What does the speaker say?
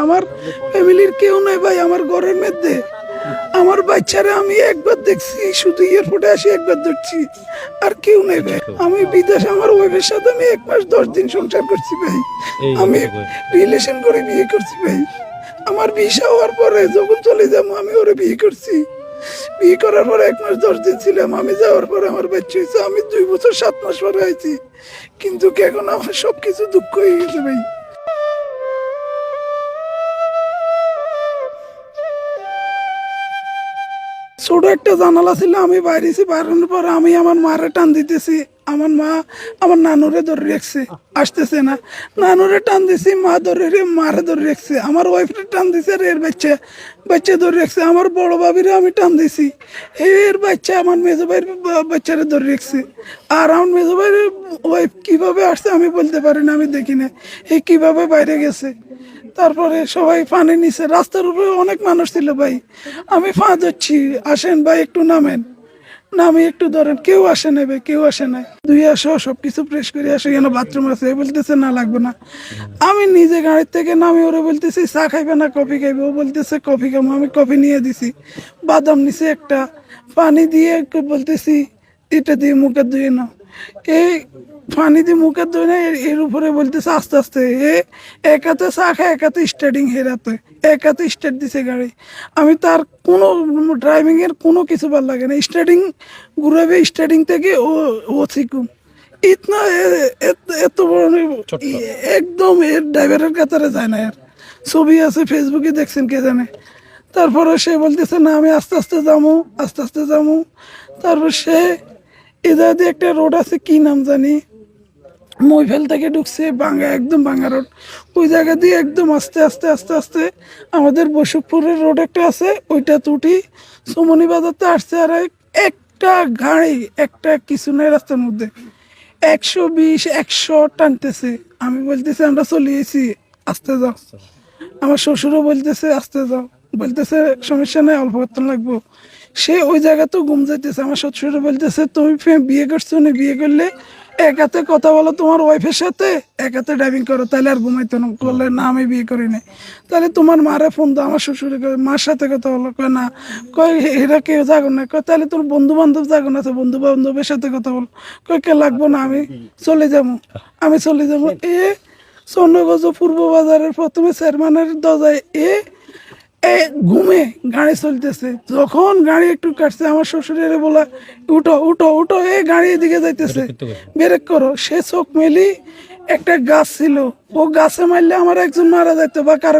আমার ফ্যামিলির কেউ নাই ভাই আমার ঘরের মধ্যে। আমার বাচ্চারা আমি একবার দেখছি, শুধু এয়ারপোর্টে আসি একবার ধরছি, আর কেউ নেই ভাই। আমি বিদেশ আমার ওয়াইফের সাথে আমি 1 মাস 10 দিন সংসার করছি ভাই। আমি রিলেশন করে বিয়ে করছি ভাই। আমার ভিসা হওয়ার পরে যখন চলে যাবো আমি ওরে বিয়ে করছি। বিয়ে করার পরে 1 মাস 10 দিন ছিলাম। আমি যাওয়ার পরে আমার বাচ্চা হয়েছে। আমি 2 বছর 7 মাস পরে আইছি, কিন্তু এখন আমার সবকিছু দুঃখ হয়ে গেছে ভাই। ছোট একটা জানালা ছিল, আমি বাইরেছি, বাইরানোর পর আমি আমার মারে টান দিতেছি। আমার মা আমার নানুরে ধরে রেখছে, আসতেছে না। নানুরে টান দিছি, মা ধরে মারে ধরে রেখছে। আমার ওয়াইফরে টান দিছে, আর এর বাচ্চা বাচ্চা ধরে রেখছে। আমার বড় ভাবিরে আমি টান দিছি, এর বাচ্চা আমার মেজো ভাইয়ের বাচ্চারে ধরে রেখছে। আর আমার মেজো ভাইয়ের ওয়াইফ কিভাবে আসছে আমি বলতে পারি না, আমি দেখি না এই কিভাবে বাইরে গেছে। তারপরে সবাই পানি নিছে, রাস্তার উপরে অনেক মানুষ ছিল ভাই। আমি ফা ধরছি, আসেন ভাই একটু নামেন, নামি একটু ধরেন। কেউ আসে নাই ভাই, কেউ আসে নাই। দুই আসো সবকিছু ফ্রেশ করে আসে, কেন বাথরুম আছে, বলতেছে না লাগবে না। আমি নিজে গাড়ির থেকে নামি ওরে বলতেছি চা খাইবে না কফি খাইবে, ও বলতেছে কফি খাবো। আমি কফি নিয়ে দিছি, বাদাম নিছে একটা, পানি দিয়ে বলতেছি এটা দিয়ে মুখে ধুয়ে নাও। এই পানি দিয়ে মুখে ধুয়ে না, এর উপরে বলতেছে আস্তে আস্তে। এক হাতে চা খায়, এক হাতে স্টার্টিং, হেরাতে এক হাতে স্টার্ট দিছে গাড়ি। আমি তার কোনো ড্রাইভিং এর কোনো কিছু ভালো লাগে না। স্টার্টিং ঘুরাবে, স্টার্টিং থেকে ও শিখুন ইতনা এত বড় একদম এর ড্রাইভারের কাতারে যায় না। এর ছবি আছে ফেসবুকে, দেখছেন কে জানে। তারপরে সে বলতেছে না আমি আস্তে আস্তে যাবো, আস্তে আস্তে যাবো। তারপর সে এদের দিয়ে একটা রোড আছে, কি নাম জানি, মইফেল থেকে ঢুকছে বাঙ্গা, একদম বাঙ্গা রোড। ওই জায়গা দিয়ে একদম আস্তে আস্তে আস্তে আস্তে আমাদের বসুকপুরের রোড একটা আছে, ওইটা তুটি সুমনি বাজারতে আসছে। আর একটা গাড়ি, একটা কিছু নেই রাস্তার মধ্যে, 120 100 টানতেছে। আমি বলতেছি আমরা চলে এসেছি, আস্তে যাও। আমার শ্বশুরও বলতেছে আস্তে যাও, বলতেছে সমস্যা নেই, অল্প করতে লাগবো। সে ওই জায়গাতেও ঘুম যাইতেছে। আমার শ্বশুরও বলতেছে তুমি বিয়ে করছো না, বিয়ে করলে এক হাতে কথা বলো তোমার ওয়াইফের সাথে, এক হাতে ড্রাইভিং করো, তাহলে আর ঘুমাইতো না। বললে না আমি বিয়ে করি নাই। তাহলে তোমার মারে ফোন দাও, আমার শ্বশুরে মার সাথে কথা বলো। কয় না, কয় এরা কেউ যাগো না। কয় তাহলে তোর বন্ধু বান্ধব যাগো না, বন্ধু বান্ধবের সাথে কথা বলো। কয় কে লাগবো না, আমি চলে যাবো, আমি চলে যাবো। চন্দ্রগঞ্জ পূর্ব বাজারের প্রথমে চেয়ারম্যানের দরজায় ঘুমে গাড়ি চলতেছে। যখন গাড়ি একটু কাটছে, আমার শ্বশুরের বলা উঠো উঠো উঠো, গাড়ি এদিকে যাইতেছে, ব্রেক করো। সে চোখ মেলি, একটা গাছ ছিল, ও গাছে মারলে আমার একজন মারা যাইতো বা কারো